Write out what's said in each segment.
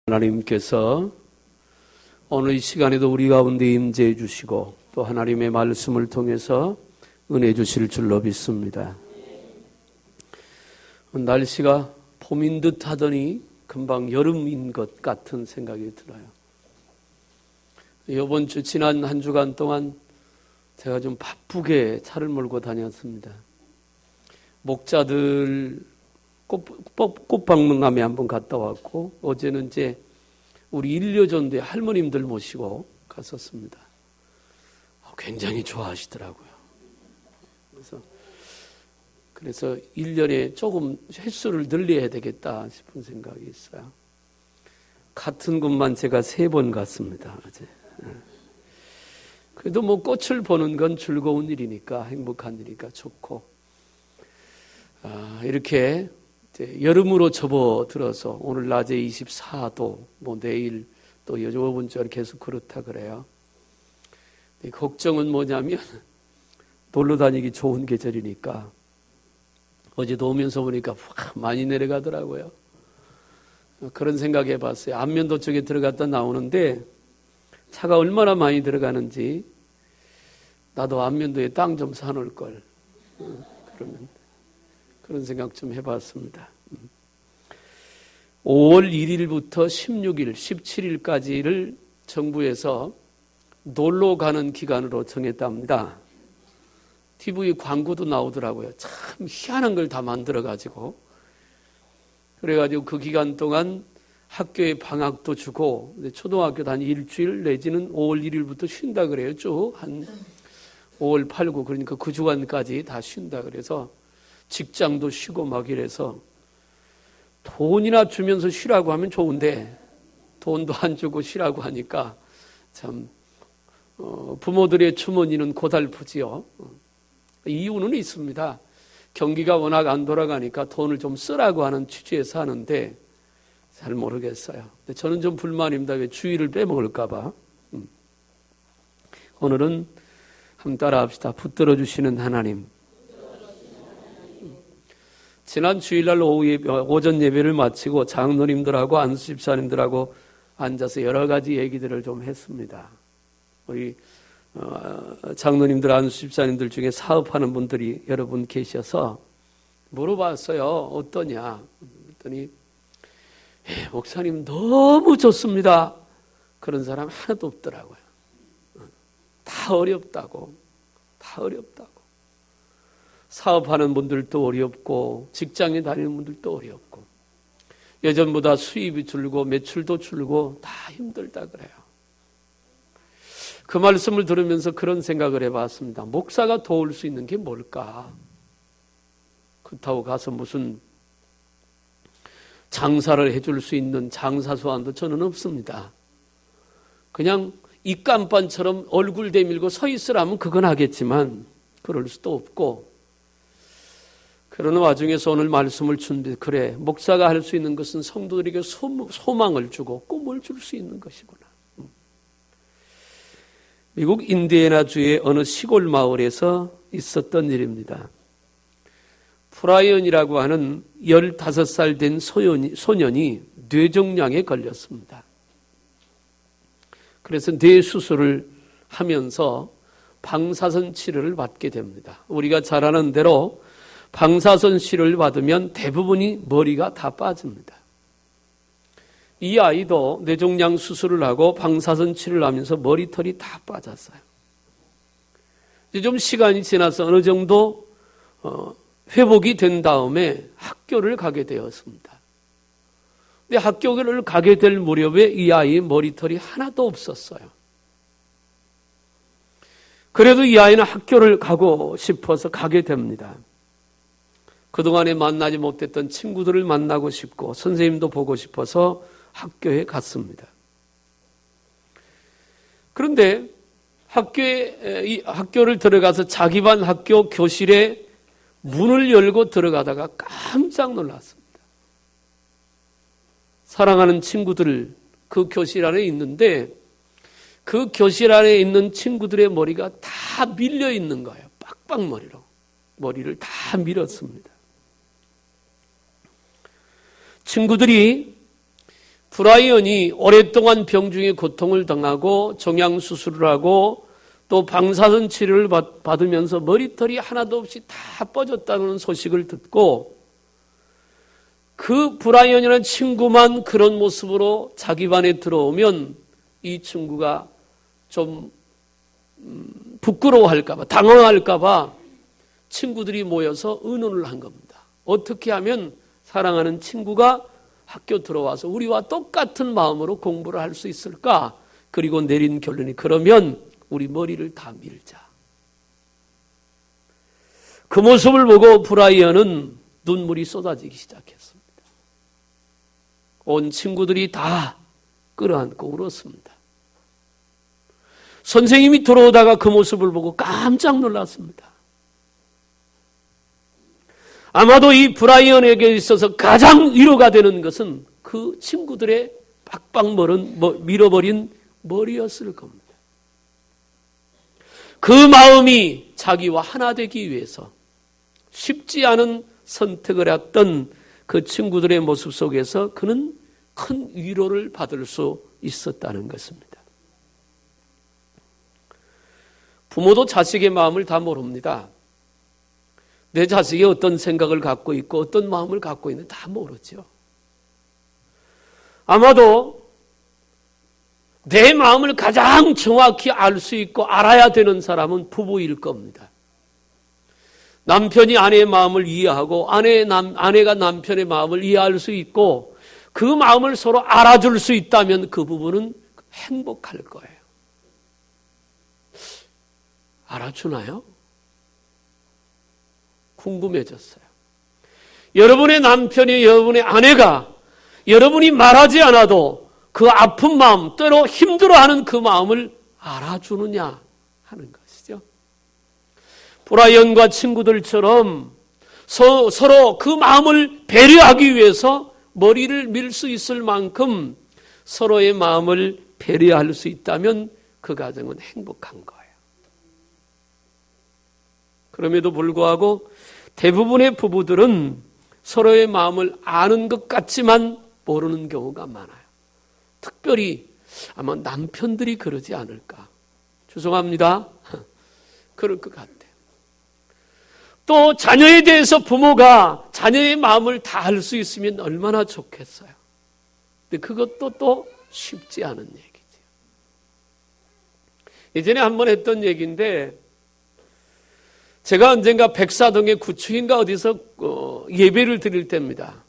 하나님께서 오늘 이 시간에도 우리 가운데 임재해 주시고 또 하나님의 말씀을 통해서 은혜 주실 줄로 믿습니다. 날씨가 봄인 듯 하더니 금방 여름인 것 같은 생각이 들어요. 이번 주 지난 한 주간 동안 제가 좀 바쁘게 차를 몰고 다녔습니다. 목자들 꽃박람회 한번 갔다 왔고, 어제는 이제 우리 일려전도의 할머님들 모시고 갔었습니다. 굉장히 좋아하시더라고요. 그래서 1년에 조금 횟수를 늘려야 되겠다 싶은 생각이 있어요. 같은 곳만 제가 3번 갔습니다, 어제. 그래도 뭐 꽃을 보는 건 즐거운 일이니까, 행복한 일이니까 좋고, 이렇게 여름으로 접어들어서 오늘 낮에 24도, 뭐 내일 또 요번 주에 계속 그렇다 그래요. 걱정은 뭐냐면 놀러 다니기 좋은 계절이니까 어제도 오면서 보니까 많이 내려가더라고요. 그런 생각 해봤어요. 안면도 쪽에 들어갔다 나오는데 차가 얼마나 많이 들어가는지 나도 안면도에 땅 좀 사놓을 걸. 그러면 그런 생각 좀 해봤습니다. 5월 1일부터 16일, 17일까지를 정부에서 놀러 가는 기간으로 정했답니다. TV 광고도 나오더라고요. 참 희한한 걸 다 만들어가지고. 그래가지고 그 기간 동안 학교에 방학도 주고, 초등학교도 한 일주일 내지는 5월 1일부터 쉰다 그래요. 쭉 한 5월 8, 9, 그러니까 그 주간까지 다 쉰다 그래서 직장도 쉬고 막 이래서 돈이나 주면서 쉬라고 하면 좋은데 돈도 안 주고 쉬라고 하니까 참 부모들의 주머니는 고달프지요. 이유는 있습니다. 경기가 워낙 안 돌아가니까 돈을 좀 쓰라고 하는 취지에서 하는데 잘 모르겠어요. 근데 저는 좀 불만입니다. 왜 주의를 빼먹을까 봐. 오늘은 한번 따라 합시다. 붙들어 주시는 하나님. 지난 주일날 오전 예배를 마치고 장로님들하고 안수 집사님들하고 앉아서 여러 가지 얘기들을 좀 했습니다. 우리 장로님들, 안수 집사님들 중에 사업하는 분들이 여러분 계셔서 물어봤어요. 어떠냐? 그랬더니 목사님 너무 좋습니다. 그런 사람 하나도 없더라고요. 다 어렵다고. 사업하는 분들도 어렵고 직장에 다니는 분들도 어렵고 예전보다 수입이 줄고 매출도 줄고 다 힘들다 그래요. 그 말씀을 들으면서 그런 생각을 해봤습니다. 목사가 도울 수 있는 게 뭘까? 그렇다고 가서 무슨 장사를 해줄 수 있는 장사 소환도 저는 없습니다. 그냥 입간반처럼 얼굴 대밀고 서 있으라면 그건 하겠지만 그럴 수도 없고, 그러는 와중에서 오늘 말씀을 그래, 목사가 할 수 있는 것은 성도들에게 소망을 주고 꿈을 줄 수 있는 것이구나. 미국 인디애나주의 어느 시골 마을에서 있었던 일입니다. 프라이언이라고 하는 15살 된 소년이 뇌종양에 걸렸습니다. 그래서 뇌 수술을 하면서 방사선 치료를 받게 됩니다. 우리가 잘 아는 대로 방사선 치료를 받으면 대부분이 머리가 다 빠집니다. 이 아이도 뇌종양 수술을 하고 방사선 치료를 하면서 머리털이 다 빠졌어요. 이제 좀 시간이 지나서 어느 정도 회복이 된 다음에 학교를 가게 되었습니다. 근데 학교를 가게 될 무렵에 이 아이의 머리털이 하나도 없었어요. 그래도 이 아이는 학교를 가고 싶어서 가게 됩니다. 그동안에 만나지 못했던 친구들을 만나고 싶고 선생님도 보고 싶어서 학교에 갔습니다. 그런데 학교를 들어가서 자기 반 학교 교실에 문을 열고 들어가다가 깜짝 놀랐습니다. 사랑하는 친구들 그 교실 안에 있는데 그 교실 안에 있는 친구들의 머리가 다 밀려 있는 거예요. 빡빡머리로. 머리를 다 밀었습니다. 친구들이 브라이언이 오랫동안 병중의 고통을 당하고 종양수술을 하고 또 방사선 치료를 받으면서 머리털이 하나도 없이 다 뻗었다는 소식을 듣고 그 브라이언이라는 친구만 그런 모습으로 자기 반에 들어오면 이 친구가 좀 부끄러워할까봐, 당황할까봐 친구들이 모여서 의논을 한 겁니다. 어떻게 하면 사랑하는 친구가 학교 들어와서 우리와 똑같은 마음으로 공부를 할 수 있을까? 그리고 내린 결론이 그러면 우리 머리를 다 밀자. 그 모습을 보고 브라이언은 눈물이 쏟아지기 시작했습니다. 온 친구들이 다 끌어안고 울었습니다. 선생님이 들어오다가 그 모습을 보고 깜짝 놀랐습니다. 아마도 이 브라이언에게 있어서 가장 위로가 되는 것은 그 친구들의 빡빡 밀어버린 머리였을 겁니다. 그 마음이 자기와 하나 되기 위해서 쉽지 않은 선택을 했던 그 친구들의 모습 속에서 그는 큰 위로를 받을 수 있었다는 것입니다. 부모도 자식의 마음을 다 모릅니다. 내 자식이 어떤 생각을 갖고 있고 어떤 마음을 갖고 있는지 다 모르죠. 아마도 내 마음을 가장 정확히 알 수 있고 알아야 되는 사람은 부부일 겁니다. 남편이 아내의 마음을 이해하고 아내가 남편의 마음을 이해할 수 있고 그 마음을 서로 알아줄 수 있다면 그 부부는 행복할 거예요. 알아주나요? 궁금해졌어요. 여러분의 남편이 여러분의 아내가 여러분이 말하지 않아도 그 아픈 마음, 때로 힘들어하는 그 마음을 알아주느냐 하는 것이죠. 브라이언과 친구들처럼 서로 그 마음을 배려하기 위해서 머리를 밀 수 있을 만큼 서로의 마음을 배려할 수 있다면 그 가정은 행복한 거예요. 그럼에도 불구하고 대부분의 부부들은 서로의 마음을 아는 것 같지만 모르는 경우가 많아요. 특별히 아마 남편들이 그러지 않을까. 죄송합니다. 그럴 것 같아요. 또 자녀에 대해서 부모가 자녀의 마음을 다 알 수 있으면 얼마나 좋겠어요. 근데 그것도 또 쉽지 않은 얘기죠. 예전에 한번 했던 얘기인데 제가 언젠가 백사동의 구축인가 어디서 예배를 드릴 때입니다.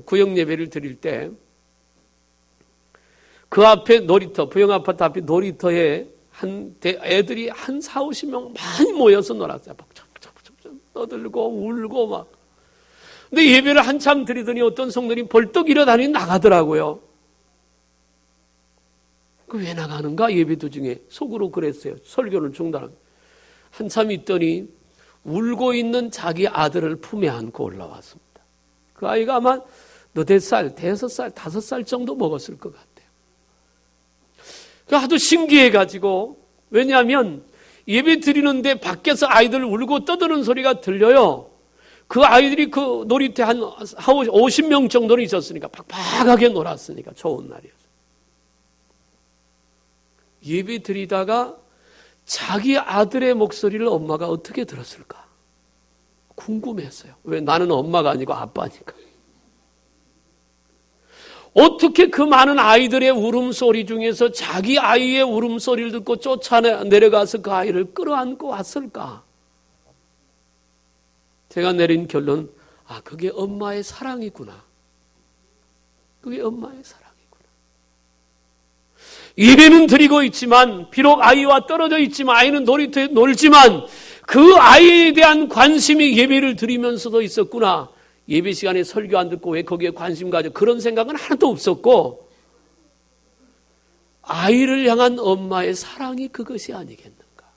구역 예배를 드릴 때 그 앞에 놀이터, 부영아파트 앞에 놀이터에 애들이 한 40-50명 많이 모여서 놀았어요. 막 떠들고 울고 막. 근데 예배를 한참 드리더니 어떤 성도들이 벌떡 일어나니 나가더라고요. 왜 나가는가? 예배 도중에 속으로 그랬어요. 설교를 중단하고. 한참 있더니 울고 있는 자기 아들을 품에 안고 올라왔습니다. 그 아이가 아마 4살, 5살, 5살 정도 먹었을 것 같아요. 하도 신기해가지고, 왜냐하면 예배 드리는데 밖에서 아이들 울고 떠드는 소리가 들려요. 그 아이들이 그 놀이터에 한 50명 정도는 있었으니까 팍팍하게 놀았으니까 좋은 날이었어요. 예배 드리다가 자기 아들의 목소리를 엄마가 어떻게 들었을까? 궁금했어요. 왜? 나는 엄마가 아니고 아빠니까. 어떻게 그 많은 아이들의 울음소리 중에서 자기 아이의 울음소리를 듣고 쫓아내려가서 그 아이를 끌어안고 왔을까? 제가 내린 결론은 그게 엄마의 사랑이구나. 그게 엄마의 사랑이구나. 예배는 드리고 있지만 비록 아이와 떨어져 있지만 아이는 놀이터에 놀지만 그 아이에 대한 관심이 예배를 드리면서도 있었구나. 예배 시간에 설교 안 듣고 왜 거기에 관심 가져? 그런 생각은 하나도 없었고 아이를 향한 엄마의 사랑이 그것이 아니겠는가.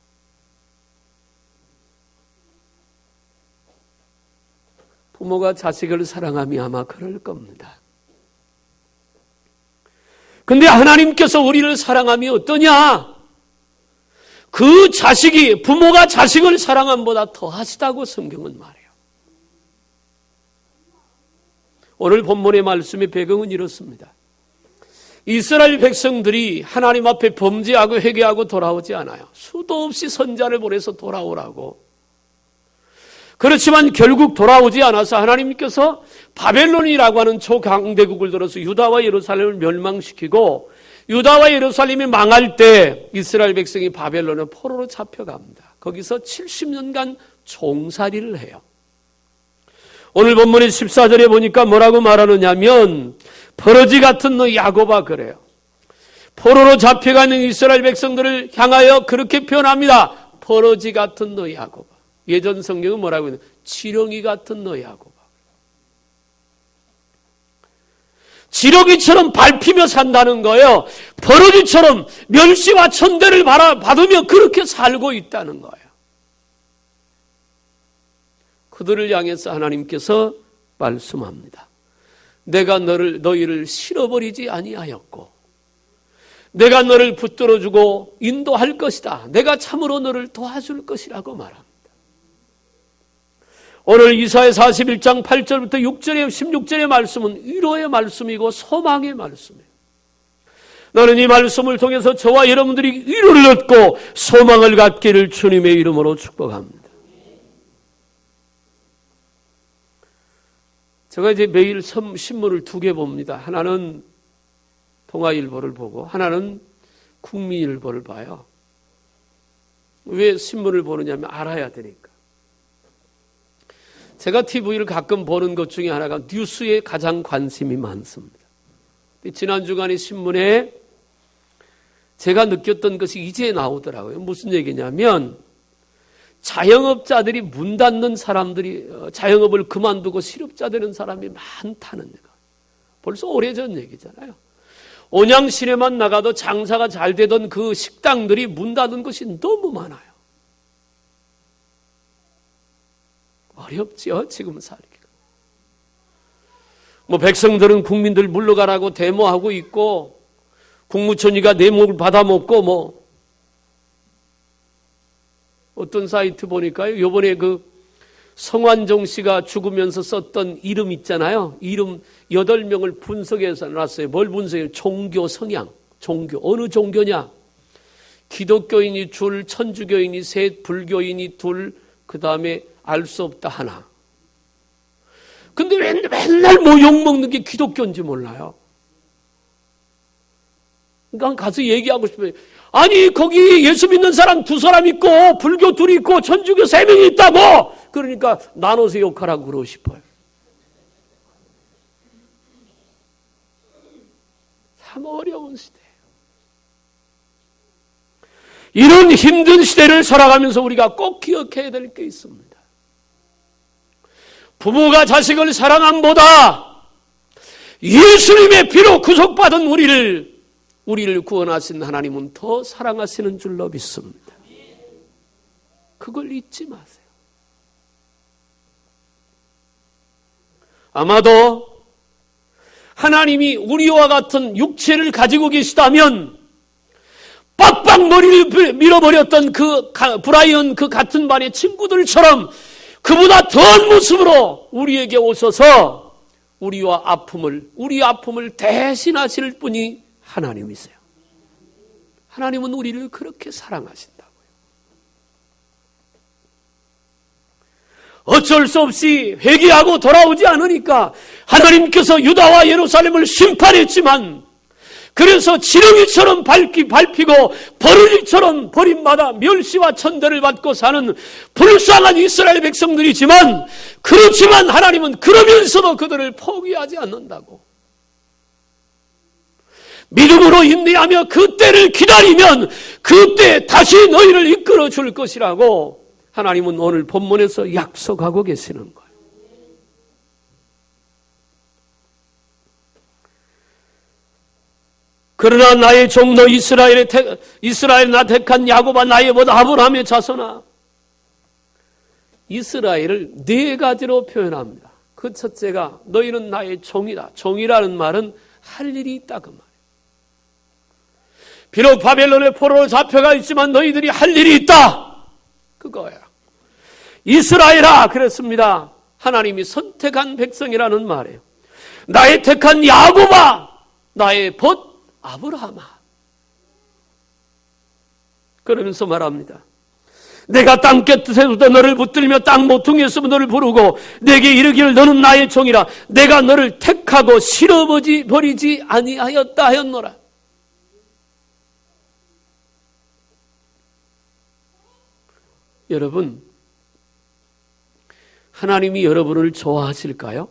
부모가 자식을 사랑함이 아마 그럴 겁니다. 근데 하나님께서 우리를 사랑함이 어떠냐? 그 자식이 부모가 자식을 사랑함보다 더하시다고 성경은 말해요. 오늘 본문의 말씀의 배경은 이렇습니다. 이스라엘 백성들이 하나님 앞에 범죄하고 회개하고 돌아오지 않아요. 수도 없이 선자를 보내서 돌아오라고. 그렇지만 결국 돌아오지 않아서 하나님께서 바벨론이라고 하는 초강대국을 들어서 유다와 예루살렘을 멸망시키고 유다와 예루살렘이 망할 때 이스라엘 백성이 바벨론의 포로로 잡혀갑니다. 거기서 70년간 종살이를 해요. 오늘 본문의 14절에 보니까 뭐라고 말하느냐면 버러지 같은 너 야곱아 그래요. 포로로 잡혀가는 이스라엘 백성들을 향하여 그렇게 표현합니다. 버러지 같은 너 야곱아. 예전 성경은 뭐라고 했나요? 지렁이 같은 너 야곱아. 지렁이처럼 밟히며 산다는 거예요. 버러지처럼 멸시와 천대를 받으며 그렇게 살고 있다는 거예요. 그들을 향해서 하나님께서 말씀합니다. 내가 너희를 실어버리지 아니하였고 내가 너를 붙들어주고 인도할 것이다. 내가 참으로 너를 도와줄 것이라고 말합니다. 오늘 이사야 41장 8절부터 6절에 16절의 말씀은 위로의 말씀이고 소망의 말씀이에요. 나는 이 말씀을 통해서 저와 여러분들이 위로를 얻고 소망을 갖기를 주님의 이름으로 축복합니다. 제가 이제 매일 신문을 2개 봅니다. 하나는 동아일보를 보고 하나는 국민일보를 봐요. 왜 신문을 보느냐면 알아야 되니까. 제가 TV를 가끔 보는 것 중에 하나가 뉴스에 가장 관심이 많습니다. 지난 주간의 신문에 제가 느꼈던 것이 이제 나오더라고요. 무슨 얘기냐면 자영업자들이 문 닫는 사람들이 자영업을 그만두고 실업자 되는 사람이 많다는 얘기가 벌써 오래전 얘기잖아요. 온양시내만 나가도 장사가 잘 되던 그 식당들이 문 닫은 것이 너무 많아요. 어렵지요, 지금 살기가. 백성들은 국민들 물러가라고 데모하고 있고, 국무총리가 내목을 받아먹고, 어떤 사이트 보니까요, 요번에 성완종 씨가 죽으면서 썼던 이름 있잖아요. 이름 8명을 분석해서 놨어요. 뭘 분석해요? 종교 성향. 종교. 어느 종교냐? 기독교인이 둘, 천주교인이 셋, 불교인이 둘, 그 다음에 알 수 없다 하나. 근데 맨날 욕먹는 게 기독교인지 몰라요. 그러니까 가서 얘기하고 싶어요. 아니 거기 예수 믿는 사람 2사람 있고 불교 2 있고 천주교 3명이 있다고. 그러니까 나눠서 욕하라고 그러고 싶어요. 참 어려운 시대예요. 이런 힘든 시대를 살아가면서 우리가 꼭 기억해야 될 게 있습니다. 부모가 자식을 사랑함보다 예수님의 피로 구속받은 우리를 구원하신 하나님은 더 사랑하시는 줄로 믿습니다. 그걸 잊지 마세요. 아마도 하나님이 우리와 같은 육체를 가지고 계시다면 빡빡 머리를 밀어버렸던 그 브라이언 그 같은 반의 친구들처럼 그보다 더한 모습으로 우리에게 오셔서 우리 아픔을 대신하실 분이 하나님이세요. 하나님은 우리를 그렇게 사랑하신다고요. 어쩔 수 없이 회개하고 돌아오지 않으니까 하나님께서 유다와 예루살렘을 심판했지만 그래서 지렁이처럼 밟히고 버러지처럼 버림받아 멸시와 천대를 받고 사는 불쌍한 이스라엘 백성들이지만 그렇지만 하나님은 그러면서도 그들을 포기하지 않는다고. 믿음으로 인내하며 그 때를 기다리면 그때 다시 너희를 이끌어 줄 것이라고 하나님은 오늘 본문에서 약속하고 계시는 거예요. 그러나 나의 종로 이스라엘 나 택한 야곱아 나의 못 아브라함의 자손아. 이스라엘을 4가지로 표현합니다. 그 첫째가 너희는 나의 종이다. 종이라는 말은 할 일이 있다 그 말이에요. 비록 바벨론의 포로로 잡혀가 있지만 너희들이 할 일이 있다. 그거야. 이스라엘아 그랬습니다. 하나님이 선택한 백성이라는 말이에요. 나의 택한 야곱아 나의 벗 아브라함아. 그러면서 말합니다. 내가 땅 끝에서부터 너를 붙들며 땅 모퉁이에서 너를 부르고 내게 이르기를 너는 나의 종이라. 내가 너를 택하고 실어버리지 아니하였다 하였노라. 여러분, 하나님이 여러분을 좋아하실까요?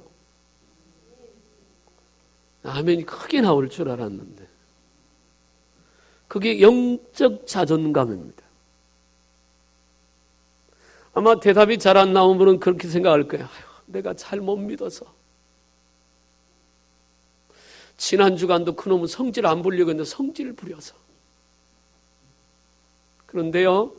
아멘이 크게 나올 줄 알았는데 그게 영적 자존감입니다. 아마 대답이 잘 안 나온 분은 그렇게 생각할 거예요. 내가 잘 못 믿어서. 지난 주간도 그놈은 성질 안 부리려고 했는데 성질을 부려서. 그런데요,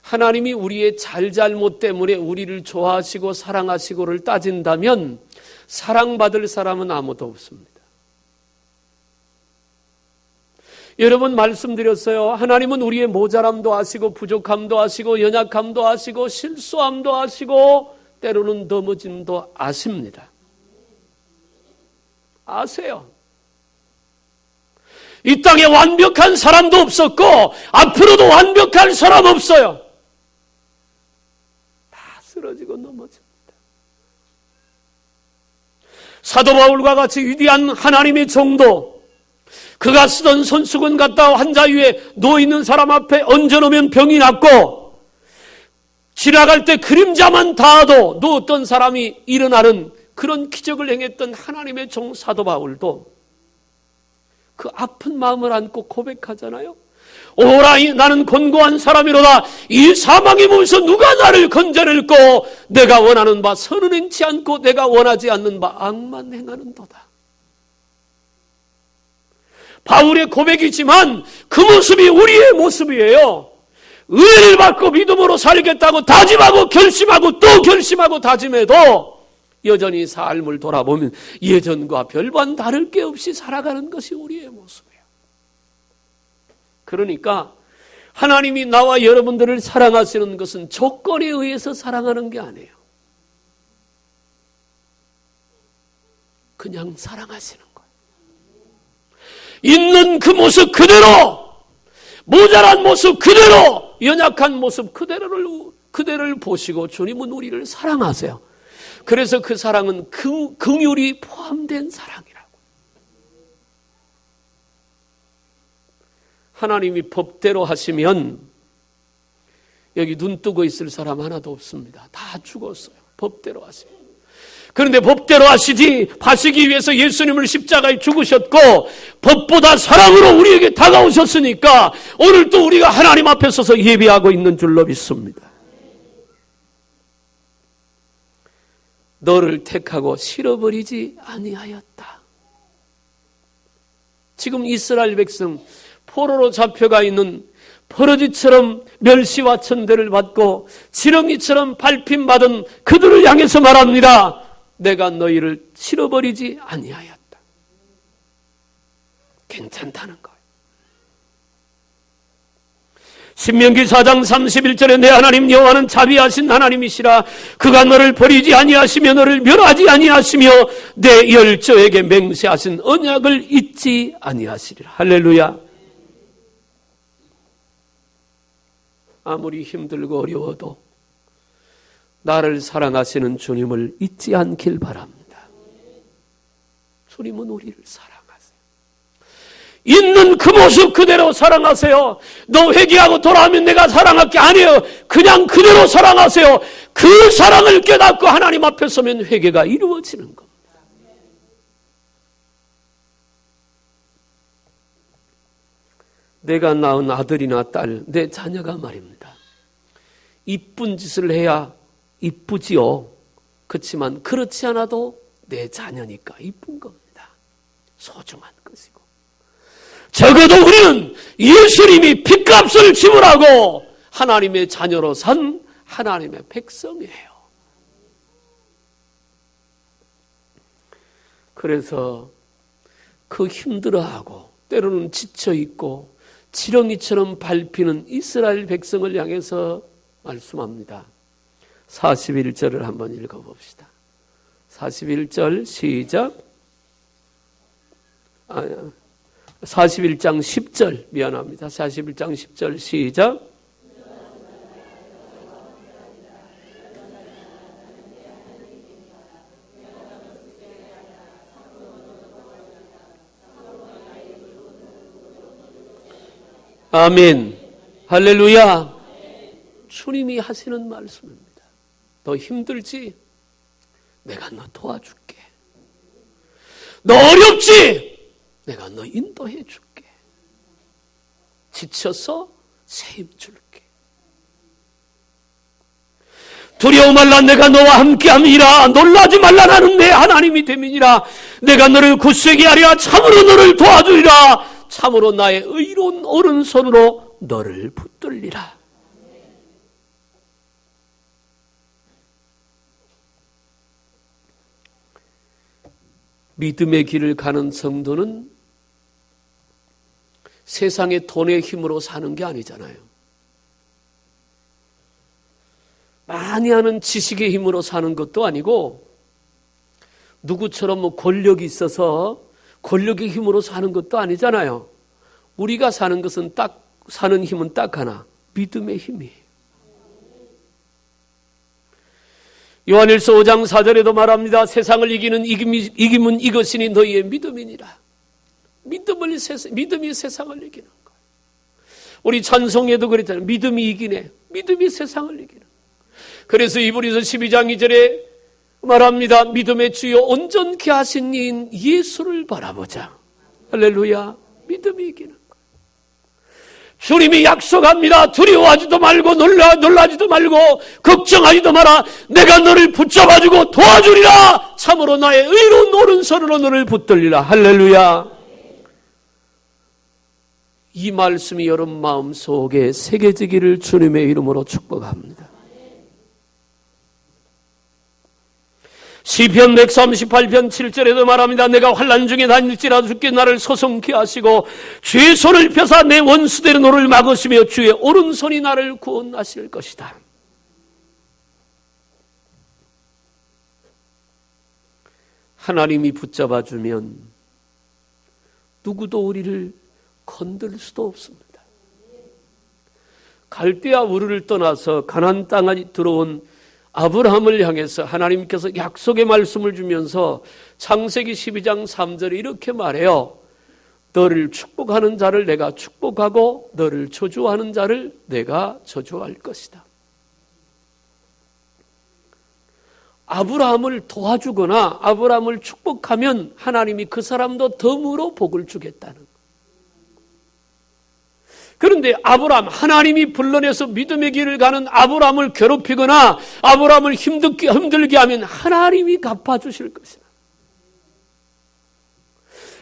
하나님이 우리의 잘잘못 때문에 우리를 좋아하시고 사랑하시고를 따진다면 사랑받을 사람은 아무도 없습니다. 여러분 말씀드렸어요. 하나님은 우리의 모자람도 아시고 부족함도 아시고 연약함도 아시고 실수함도 아시고 때로는 넘어짐도 아십니다. 아세요. 이 땅에 완벽한 사람도 없었고 앞으로도 완벽할 사람 없어요. 다 쓰러지고 넘어집니다. 사도 바울과 같이 위대한 하나님의 종도 그가 쓰던 손수건 갖다 환자 위에 누워있는 사람 앞에 얹어놓으면 병이 낫고 지나갈 때 그림자만 닿아도 누웠던 사람이 일어나는 그런 기적을 행했던 하나님의 종 사도 바울도 그 아픈 마음을 안고 고백하잖아요. 오라 나는 곤고한 사람이로다. 이 사망의 몸에서 누가 나를 건져낼꼬. 내가 원하는 바 선은 행치 않고 내가 원하지 않는 바 악만 행하는도다. 바울의 고백이지만 그 모습이 우리의 모습이에요. 은혜를 받고 믿음으로 살겠다고 다짐하고 결심하고 또 결심하고 다짐해도 여전히 삶을 돌아보면 예전과 별반 다를 게 없이 살아가는 것이 우리의 모습이에요. 그러니까 하나님이 나와 여러분들을 사랑하시는 것은 조건에 의해서 사랑하는 게 아니에요. 그냥 사랑하시는 거예요. 있는 그 모습 그대로, 모자란 모습 그대로, 연약한 모습 그대로를 보시고 주님은 우리를 사랑하세요. 그래서 그 사랑은 긍휼이 포함된 사랑이라고. 하나님이 법대로 하시면 여기 눈 뜨고 있을 사람 하나도 없습니다. 다 죽었어요. 법대로 하시면. 그런데 법대로 하시기 위해서 예수님을 십자가에 죽으셨고 법보다 사랑으로 우리에게 다가오셨으니까 오늘 또 우리가 하나님 앞에 서서 예배하고 있는 줄로 믿습니다. 너를 택하고 실어버리지 아니하였다. 지금 이스라엘 백성 포로로 잡혀가 있는 버러지처럼 멸시와 천대를 받고 지렁이처럼 밟힘받은 그들을 향해서 말합니다. 내가 너희를 실어버리지 아니하였다. 괜찮다는 거예요. 신명기 4장 31절에 내 하나님 여호와는 자비하신 하나님이시라. 그가 너를 버리지 아니하시며 너를 멸하지 아니하시며 내 열조에게 맹세하신 언약을 잊지 아니하시리라. 할렐루야. 아무리 힘들고 어려워도 나를 사랑하시는 주님을 잊지 않길 바랍니다. 주님은 우리를 사랑하세요. 있는 그 모습 그대로 사랑하세요. 너 회개하고 돌아오면 내가 사랑할게 아니에요. 그냥 그대로 사랑하세요. 그 사랑을 깨닫고 하나님 앞에 서면 회개가 이루어지는 겁니다. 내가 낳은 아들이나 딸, 내 자녀가 말입니다. 이쁜 짓을 해야 이쁘지요. 그렇지만 그렇지 않아도 내 자녀니까 이쁜 겁니다. 소중한 것이고. 적어도 우리는 예수님이 핏값을 지불하고 하나님의 자녀로 산 하나님의 백성이에요. 그래서 그 힘들어하고 때로는 지쳐있고 지렁이처럼 밟히는 이스라엘 백성을 향해서 말씀합니다. 41절을 한번 읽어봅시다. 41절 시작. 41장 10절 미안합니다. 41장 10절 시작. 아멘. 할렐루야. 주님이 하시는 말씀입니다. 너 힘들지? 내가 너 도와줄게. 너 어렵지? 내가 너 인도해 줄게. 지쳐서 새 힘 줄게. 두려워 말라. 내가 너와 함께함이라. 놀라지 말라. 나는 내 하나님이 됨이니라. 내가 너를 굳세게 하리라. 참으로 너를 도와주리라. 참으로 나의 의로운 오른손으로 너를 붙들리라. 믿음의 길을 가는 성도는 세상의 돈의 힘으로 사는 게 아니잖아요. 많이 하는 지식의 힘으로 사는 것도 아니고 누구처럼 권력이 있어서 권력의 힘으로 사는 것도 아니잖아요. 우리가 사는 것은 사는 힘은 딱 하나, 믿음의 힘이에요. 요한일서 5장 4절에도 말합니다. 세상을 이기는 이김은 이것이니 너희의 믿음이니라. 믿음이 세상을 이기는 거예요. 우리 찬송에도 그랬잖아요. 믿음이 이기네. 믿음이 세상을 이기는 거예요. 그래서 이브리서 12장 2절에 말합니다. 믿음의 주요 온전케 하신 이인 예수를 바라보자. 할렐루야. 믿음이 이기는 거예요. 주님이 약속합니다. 두려워하지도 말고 놀라지도 말고 걱정하지도 마라. 내가 너를 붙잡아주고 도와주리라. 참으로 나의 의로운 오른손으로 너를 붙들리라. 할렐루야. 이 말씀이 여러분 마음속에 새겨지기를 주님의 이름으로 축복합니다. 시편 138편 7절에도 말합니다. 내가 환난 중에 다닐지라도 주께 나를 소송케 하시고 주의 손을 펴사 내 원수들의 노를 막으시며 주의 오른손이 나를 구원하실 것이다. 하나님이 붙잡아주면 누구도 우리를 건들 수도 없습니다. 갈대아 우르를 떠나서 가나안 땅에 들어온 아브라함을 향해서 하나님께서 약속의 말씀을 주면서 창세기 12장 3절에 이렇게 말해요. 너를 축복하는 자를 내가 축복하고 너를 저주하는 자를 내가 저주할 것이다. 아브라함을 도와주거나 아브라함을 축복하면 하나님이 그 사람도 덤으로 복을 주겠다는 거예요. 그런데 아브라함, 하나님이 불러내서 믿음의 길을 가는 아브라함을 괴롭히거나 아브라함을 힘들게 하면 하나님이 갚아주실 것이다.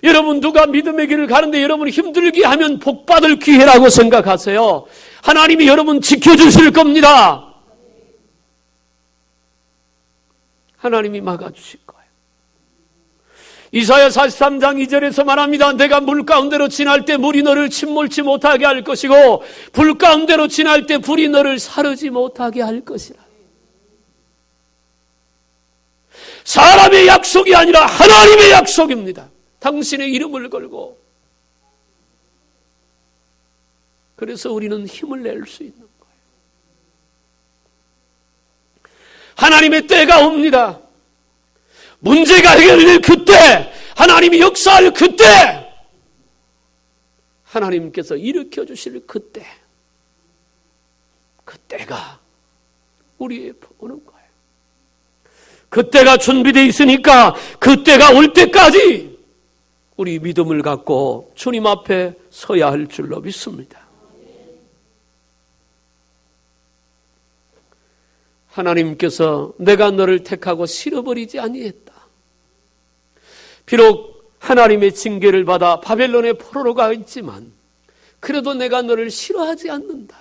여러분, 누가 믿음의 길을 가는데 여러분이 힘들게 하면 복받을 기회라고 생각하세요. 하나님이 여러분 지켜주실 겁니다. 하나님이 막아주실 거예요. 이사야 43장 2절에서 말합니다. 내가 물 가운데로 지날 때 물이 너를 침몰치 못하게 할 것이고 불 가운데로 지날 때 불이 너를 사르지 못하게 할 것이라. 사람의 약속이 아니라 하나님의 약속입니다. 당신의 이름을 걸고. 그래서 우리는 힘을 낼 수 있는 거예요. 하나님의 때가 옵니다. 문제가 해결될 그때, 하나님이 역사할 그때, 하나님께서 일으켜 주실 그때가 우리의 오는 거예요. 그때가 준비되어 있으니까 그때가 올 때까지 우리 믿음을 갖고 주님 앞에 서야 할 줄로 믿습니다. 하나님께서 내가 너를 택하고 실어버리지 아니했다. 비록 하나님의 징계를 받아 바벨론의 포로로 가 있지만 그래도 내가 너를 싫어하지 않는다.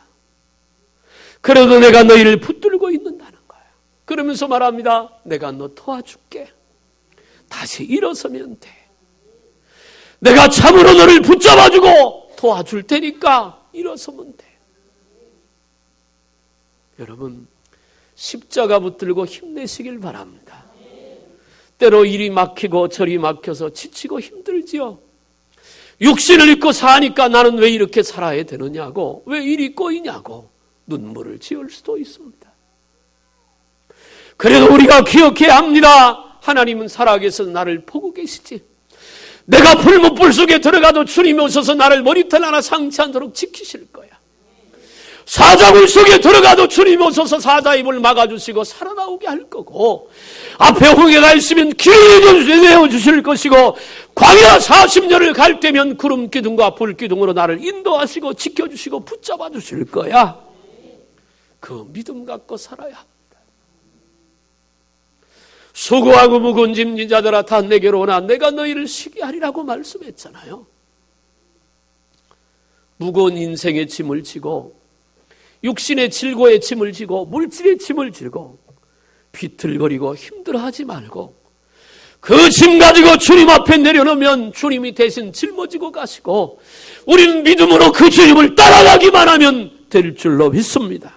그래도 내가 너희를 붙들고 있는다는 거예요. 그러면서 말합니다. 내가 너 도와줄게. 다시 일어서면 돼. 내가 참으로 너를 붙잡아주고 도와줄 테니까 일어서면 돼. 여러분, 십자가 붙들고 힘내시길 바랍니다. 때로 이리 막히고 저리 막혀서 지치고 힘들지요. 육신을 입고 사니까 나는 왜 이렇게 살아야 되느냐고, 왜 일이 꼬이냐고 눈물을 지을 수도 있습니다. 그래도 우리가 기억해야 합니다. 하나님은 살아계셔서 나를 보고 계시지. 내가 풀무불 속에 들어가도 주님이 오셔서 나를 머리털 하나 상치 않도록 지키실 거야. 사자굴 속에 들어가도 주님이 오셔서 사자 입을 막아주시고 살아나오게 할 거고, 앞에 홍해가 있으면 길을 내어주실 것이고, 광야 40년을 갈 때면 구름 기둥과 불 기둥으로 나를 인도하시고 지켜주시고 붙잡아 주실 거야. 그 믿음 갖고 살아야 합니다. 수고하고 무거운 짐진 자들아 다 내게로 오나 내가 너희를 쉬게 하리라고 말씀했잖아요. 무거운 인생의 짐을 지고 육신의 질고의 짐을 지고 물질의 짐을 지고 비틀거리고 힘들어하지 말고 그 짐 가지고 주님 앞에 내려놓으면 주님이 대신 짊어지고 가시고 우리는 믿음으로 그 주님을 따라가기만 하면 될 줄로 믿습니다.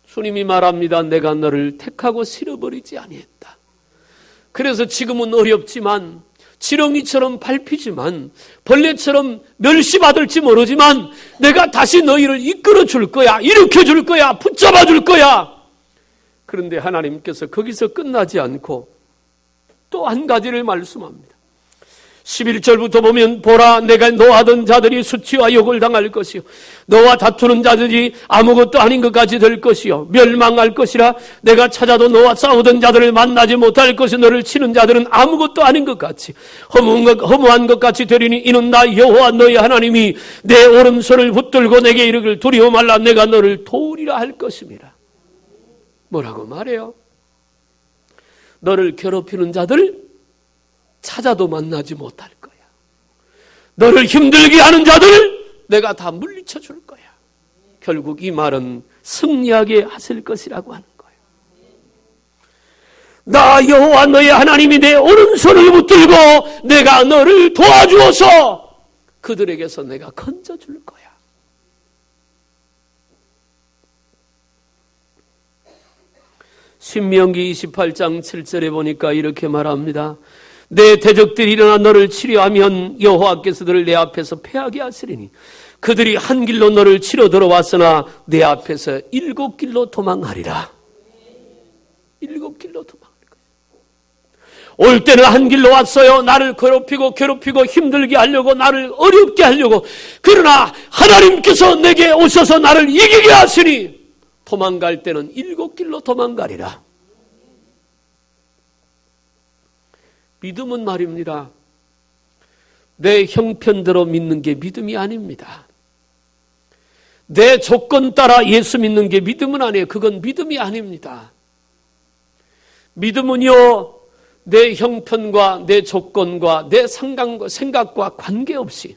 주님이 말합니다. 내가 너를 택하고 실어버리지 아니했다. 그래서 지금은 어렵지만 지렁이처럼 밟히지만 벌레처럼 멸시받을지 모르지만 내가 다시 너희를 이끌어 줄 거야. 일으켜 줄 거야. 붙잡아 줄 거야. 그런데 하나님께서 거기서 끝나지 않고 또 한 가지를 말씀합니다. 11절부터 보면 보라 내가 노하던 자들이 수치와 욕을 당할 것이요 너와 다투는 자들이 아무것도 아닌 것 같이 될 것이요 멸망할 것이라 내가 찾아도 너와 싸우던 자들을 만나지 못할 것이 너를 치는 자들은 아무것도 아닌 것 같이 허무한 것 같이 되리니 이는 나 여호와 너희 하나님이 내 오른손을 붙들고 내게 이르기를 두려워 말라 내가 너를 도우리라 할 것입니다. 뭐라고 말해요? 너를 괴롭히는 자들 찾아도 만나지 못할 거야. 너를 힘들게 하는 자들을 내가 다 물리쳐 줄 거야. 결국 이 말은 승리하게 하실 것이라고 하는 거예요. 나 여호와 너의 하나님이 내 오른손을 붙들고 내가 너를 도와주어서 그들에게서 내가 건져줄 거야. 신명기 28장 7절에 보니까 이렇게 말합니다. 내 대적들이 일어나 너를 치려하면 여호와께서 그들을 내 앞에서 패하게 하시리니 그들이 한 길로 너를 치러 들어왔으나 내 앞에서 7길로 도망하리라. 7길로 도망할 거예요. 올 때는 한 길로 왔어요. 나를 괴롭히고 힘들게 하려고 나를 어렵게 하려고. 그러나 하나님께서 내게 오셔서 나를 이기게 하시니 도망갈 때는 7길로 도망가리라. 믿음은 말입니다. 내 형편대로 믿는 게 믿음이 아닙니다. 내 조건 따라 예수 믿는 게 믿음은 아니에요. 그건 믿음이 아닙니다. 믿음은요, 내 형편과 내 조건과 내 생각과 관계없이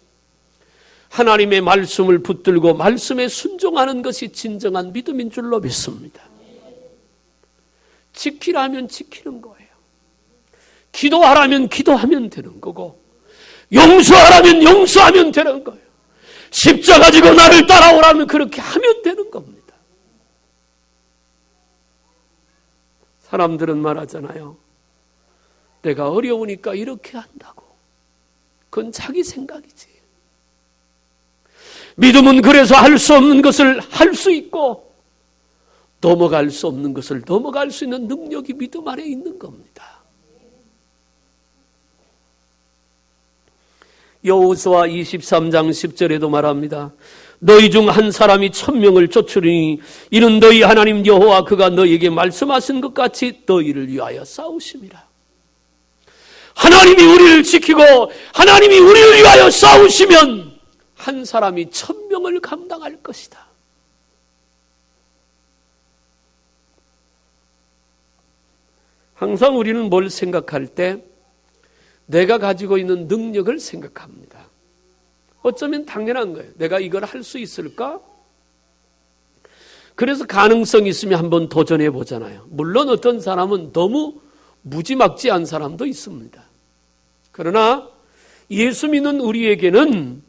하나님의 말씀을 붙들고 말씀에 순종하는 것이 진정한 믿음인 줄로 믿습니다. 지키라면 지키는 거예요. 기도하라면 기도하면 되는 거고 용서하라면 용서하면 되는 거예요. 십자가 지고 나를 따라오라면 그렇게 하면 되는 겁니다. 사람들은 말하잖아요. 내가 어려우니까 이렇게 한다고. 그건 자기 생각이지. 믿음은 그래서 할 수 없는 것을 할 수 있고 넘어갈 수 없는 것을 넘어갈 수 있는 능력이 믿음 안에 있는 겁니다. 여호수아 23장 10절에도 말합니다. 너희 중 한 사람이 1000명을 쫓으리니 이는 너희 하나님 여호와 그가 너희에게 말씀하신 것 같이 너희를 위하여 싸우심이라. 하나님이 우리를 지키고 하나님이 우리를 위하여 싸우시면 한 사람이 1000명을 감당할 것이다. 항상 우리는 뭘 생각할 때 내가 가지고 있는 능력을 생각합니다. 어쩌면 당연한 거예요. 내가 이걸 할 수 있을까? 그래서 가능성이 있으면 한번 도전해 보잖아요. 물론 어떤 사람은 너무 무지막지한 사람도 있습니다. 그러나 예수 믿는 우리에게는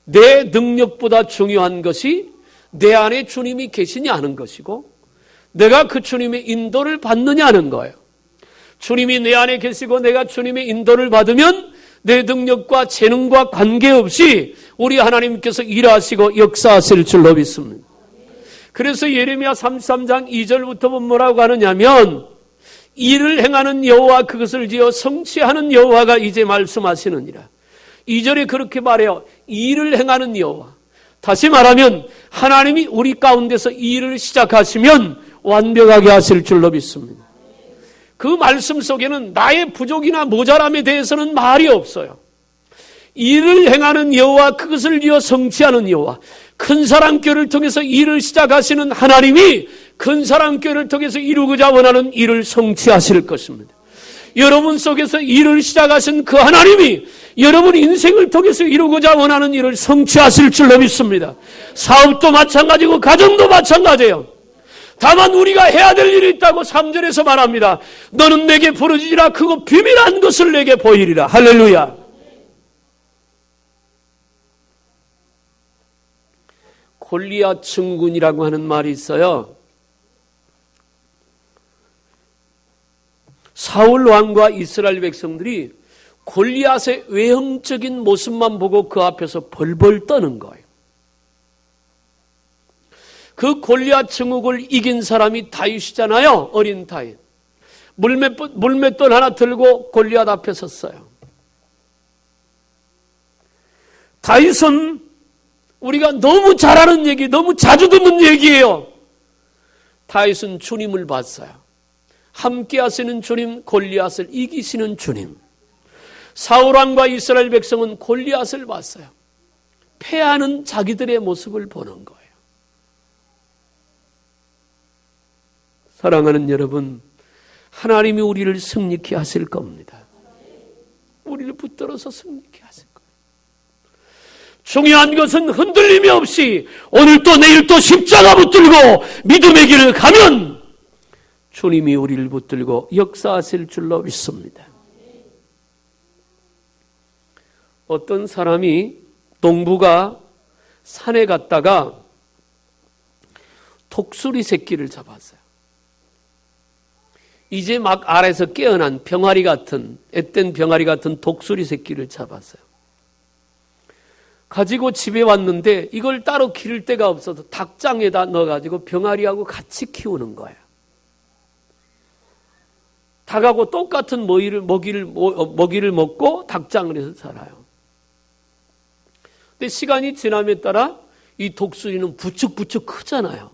내 능력보다 중요한 것이 내 안에 주님이 계시냐 하는 것이고 내가 그 주님의 인도를 받느냐 하는 거예요. 주님이 내 안에 계시고 내가 주님의 인도를 받으면 내 능력과 재능과 관계없이 우리 하나님께서 일하시고 역사하실 줄로 믿습니다. 그래서 예레미야 33장 2절부터 뭐라고 하느냐면 일을 행하는 여호와 그것을 지어 성취하는 여호와가 이제 말씀하시느니라. 2절에 그렇게 말해요. 일을 행하는 여호와. 다시 말하면 하나님이 우리 가운데서 일을 시작하시면 완벽하게 하실 줄로 믿습니다. 그 말씀 속에는 나의 부족이나 모자람에 대해서는 말이 없어요. 일을 행하는 여호와 그것을 이어 성취하는 여호와. 큰 사랑교회를 통해서 일을 시작하시는 하나님이 큰 사랑교회를 통해서 이루고자 원하는 일을 성취하실 것입니다. 여러분 속에서 일을 시작하신 그 하나님이 여러분 인생을 통해서 이루고자 원하는 일을 성취하실 줄로 믿습니다. 사업도 마찬가지고 가정도 마찬가지예요. 다만 우리가 해야 될 일이 있다고 3절에서 말합니다. 너는 내게 부르짖으라 그거 비밀한 것을 내게 보이리라. 할렐루야. 골리앗 증군이라고 하는 말이 있어요. 사울 왕과 이스라엘 백성들이 골리앗의 외형적인 모습만 보고 그 앞에서 벌벌 떠는 거예요. 그 골리앗 증국을 이긴 사람이 다윗이잖아요. 어린 다윗. 물맷돌 하나 들고 골리앗 앞에 섰어요. 다윗은 우리가 너무 잘 아는 얘기, 너무 자주 듣는 얘기예요. 다윗은 주님을 봤어요. 함께 하시는 주님, 골리앗을 이기시는 주님. 사울왕과 이스라엘 백성은 골리앗을 봤어요. 패하는 자기들의 모습을 보는 거예요. 사랑하는 여러분, 하나님이 우리를 승리케 하실 겁니다. 우리를 붙들어서 승리케 하실 거예요. 중요한 것은 흔들림이 없이 오늘 또 내일 또 십자가 붙들고 믿음의 길을 가면 주님이 우리를 붙들고 역사하실 줄로 믿습니다. 어떤 사람이 농부가 산에 갔다가 독수리 새끼를 잡았어요. 이제 막 알에서 깨어난 병아리 같은, 앳된 병아리 같은 독수리 새끼를 잡았어요. 가지고 집에 왔는데 이걸 따로 기를 데가 없어서 닭장에다 넣어가지고 병아리하고 같이 키우는 거예요. 닭하고 똑같은 먹이를 먹고 닭장에서 살아요. 근데 시간이 지남에 따라 이 독수리는 부쩍부쩍 크잖아요.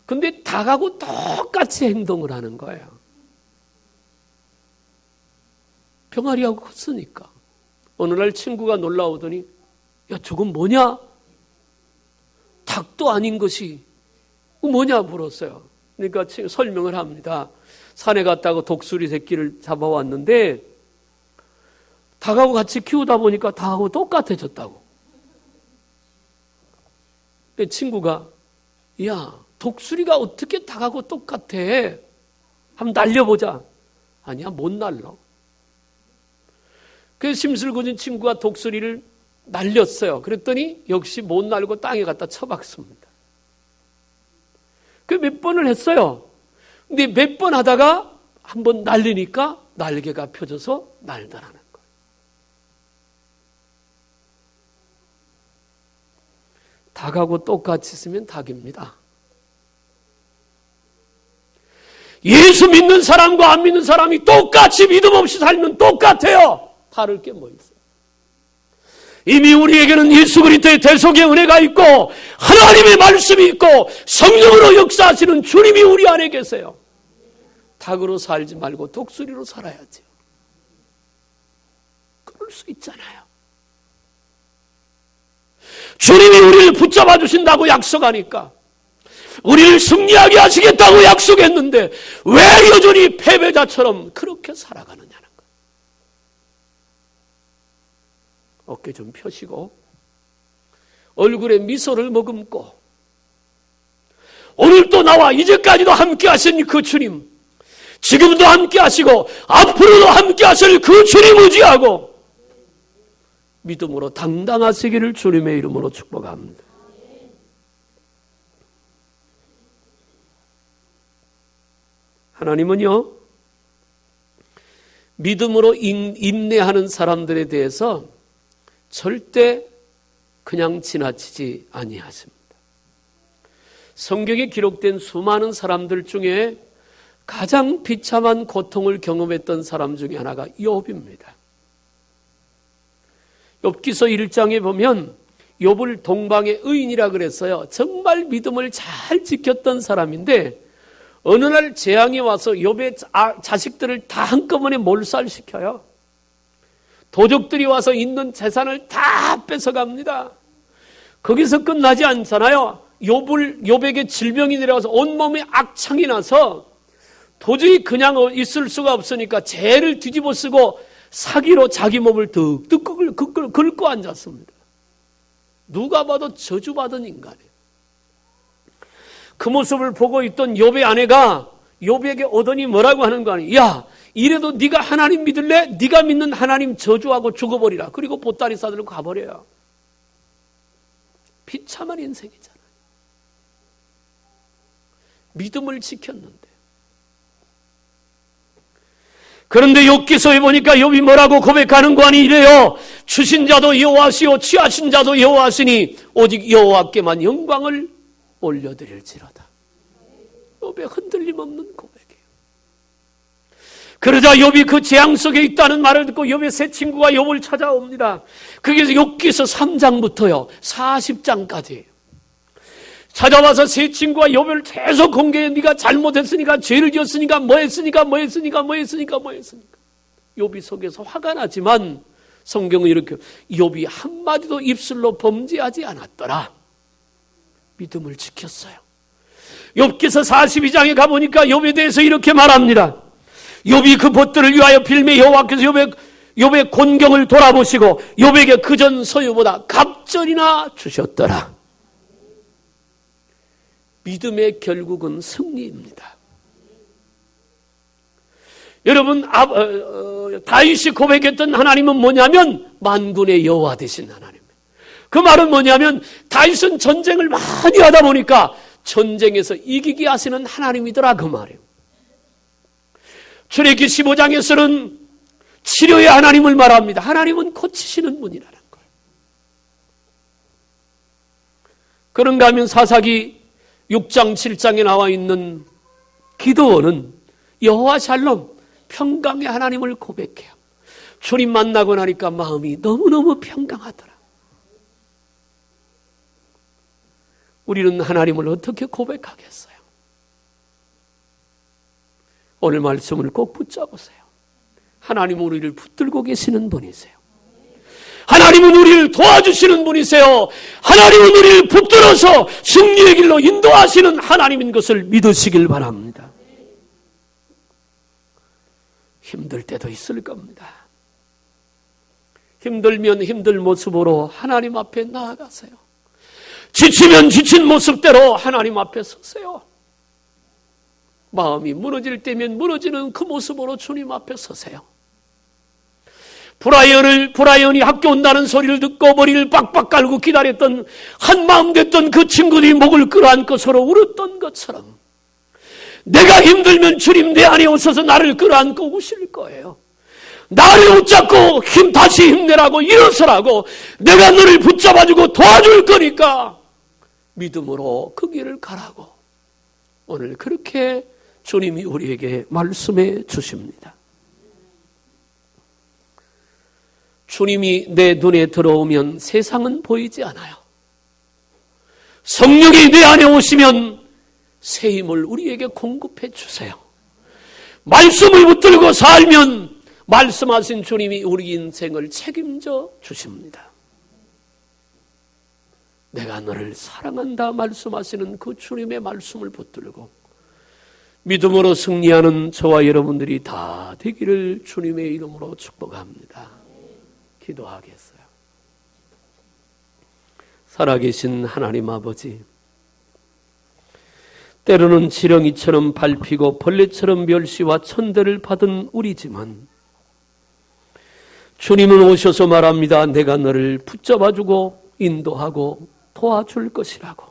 근데 닭하고 똑같이 행동을 하는 거예요. 병아리하고 컸으니까. 어느 날 친구가 놀러 오더니 야 저건 뭐냐? 닭도 아닌 것이 뭐냐 물었어요. 그러니까 설명을 합니다. 산에 갔다가 독수리 새끼를 잡아왔는데 닭하고 같이 키우다 보니까 닭하고 똑같아졌다고. 친구가 야 독수리가 어떻게 닭하고 똑같아? 한번 날려보자. 아니야 못 날려. 그래서 심술궂은 친구가 독수리를 날렸어요. 그랬더니 역시 못 날고 땅에 갖다 쳐박습니다. 그 몇 번을 했어요. 근데 몇 번 하다가 한 번 날리니까 날개가 펴져서 날더라는 거예요. 닭하고 똑같이 있으면 닭입니다. 예수 믿는 사람과 안 믿는 사람이 똑같이 믿음 없이 살면 똑같아요. 다를 게 뭐 있어요? 이미 우리에게는 예수 그리스도의 대속의 은혜가 있고 하나님의 말씀이 있고 성령으로 역사하시는 주님이 우리 안에 계세요. 닭으로 살지 말고 독수리로 살아야죠. 그럴 수 있잖아요. 주님이 우리를 붙잡아 주신다고 약속하니까 우리를 승리하게 하시겠다고 약속했는데 왜 여전히 패배자처럼 그렇게 살아가느냐는 거예요. 어깨 좀 펴시고 얼굴에 미소를 머금고 오늘 또 나와 이제까지도 함께 하신 그 주님, 지금도 함께 하시고 앞으로도 함께 하실 그 주님 의지하고 믿음으로 당당하시기를 주님의 이름으로 축복합니다. 하나님은요 믿음으로 인내하는 사람들에 대해서 절대 그냥 지나치지 아니하십니다. 성경에 기록된 수많은 사람들 중에 가장 비참한 고통을 경험했던 사람 중에 하나가 욥입니다. 욥기서 1장에 보면 욥을 동방의 의인이라 그랬어요. 정말 믿음을 잘 지켰던 사람인데 어느 날 재앙이 와서 욥의 자식들을 다 한꺼번에 몰살시켜요. 도적들이 와서 있는 재산을 다 뺏어갑니다. 거기서 끝나지 않잖아요. 욥에게 질병이 내려와서 온몸에 악창이 나서 도저히 그냥 있을 수가 없으니까 죄를 뒤집어 쓰고 사기로 자기 몸을 득득 긁고 앉았습니다. 누가 봐도 저주받은 인간이에요. 그 모습을 보고 있던 욥의 아내가 욥에게 오더니 뭐라고 하는 거 아니에요? 야, 이래도 네가 하나님 믿을래? 네가 믿는 하나님 저주하고 죽어버리라. 그리고 보따리 싸들고 가버려요. 비참한 인생이잖아요. 믿음을 지켰는데. 그런데 욥기서에 보니까 욥이 뭐라고 고백하는 거 아니 이래요. 주신 자도 여호와시오 취하신 자도 여호와시니 오직 여호와께만 영광을 올려드릴지로다. 욥의 흔들림 없는 고백이에요. 그러자 욥이 그 재앙 속에 있다는 말을 듣고 욥의 세 친구가 욥을 찾아옵니다. 그게 욥기서 3장부터요 40장까지예요. 찾아와서 세 친구가 욥을 계속 공개해. 네가 잘못했으니까 죄를 지었으니까 뭐했으니까 욥이 속에서 화가 나지만 성경은 이렇게 욥이 한마디도 입술로 범죄하지 않았더라. 믿음을 지켰어요. 욥기서 42장에 가보니까 욥에 대해서 이렇게 말합니다. 욥이 그 벗들을 위하여 빌매 여호와께서 욥의 곤경을 돌아보시고 욥에게 그전 소유보다 갑절이나 주셨더라. 믿음의 결국은 승리입니다. 여러분, 다윗이 고백했던 하나님은 뭐냐면 만군의 여호와 되신 하나님. 그 말은 뭐냐면 다윗은 전쟁을 많이 하다 보니까 전쟁에서 이기게 하시는 하나님이더라 그 말이에요. 출애굽기 15장에서는 치료의 하나님을 말합니다. 하나님은 고치시는 분이라는 거예요. 그런가 하면 사사기 6장 7장에 나와 있는 기드온은 여호와 샬롬 평강의 하나님을 고백해요. 주님 만나고 나니까 마음이 너무너무 평강하더라. 우리는 하나님을 어떻게 고백하겠어요? 오늘 말씀을 꼭 붙잡으세요. 하나님은 우리를 붙들고 계시는 분이세요. 하나님은 우리를 도와주시는 분이세요. 하나님은 우리를 붙들어서 승리의 길로 인도하시는 하나님인 것을 믿으시길 바랍니다. 힘들 때도 있을 겁니다. 힘들면 힘들 모습으로 하나님 앞에 나아가세요. 지치면 지친 모습대로 하나님 앞에 서세요. 마음이 무너질 때면 무너지는 그 모습으로 주님 앞에 서세요. 브라이언이 학교 온다는 소리를 듣고 머리를 빡빡 깔고 기다렸던 한마음 됐던 그 친구들이 목을 끌어안고 서로 울었던 것처럼 내가 힘들면 주님 내 안에 오셔서 나를 끌어안고 우실 거예요. 나를 붙잡고 다시 힘내라고 일어서라고 내가 너를 붙잡아주고 도와줄 거니까 믿음으로 그 길을 가라고 오늘 그렇게 주님이 우리에게 말씀해 주십니다. 주님이 내 눈에 들어오면 세상은 보이지 않아요. 성령이 내 안에 오시면 새 힘을 우리에게 공급해 주세요. 말씀을 붙들고 살면 말씀하신 주님이 우리 인생을 책임져 주십니다. 내가 너를 사랑한다 말씀하시는 그 주님의 말씀을 붙들고 믿음으로 승리하는 저와 여러분들이 다 되기를 주님의 이름으로 축복합니다. 기도하겠어요. 살아계신 하나님 아버지, 때로는 지렁이처럼 밟히고 벌레처럼 멸시와 천대를 받은 우리지만 주님은 오셔서 말합니다. 내가 너를 붙잡아주고 인도하고 도와줄 것이라고.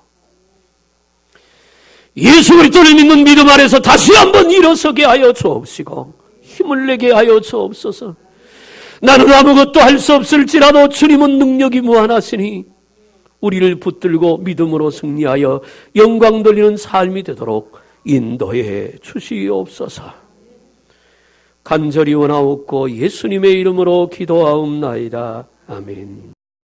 예수 그리스도를 믿는 믿음 안에서 다시 한번 일어서게 하여 주옵시고 힘을 내게 하여 주옵소서. 나는 아무것도 할 수 없을지라도 주님은 능력이 무한하시니 우리를 붙들고 믿음으로 승리하여 영광 돌리는 삶이 되도록 인도해 주시옵소서. 간절히 원하옵고 예수님의 이름으로 기도하옵나이다. 아멘.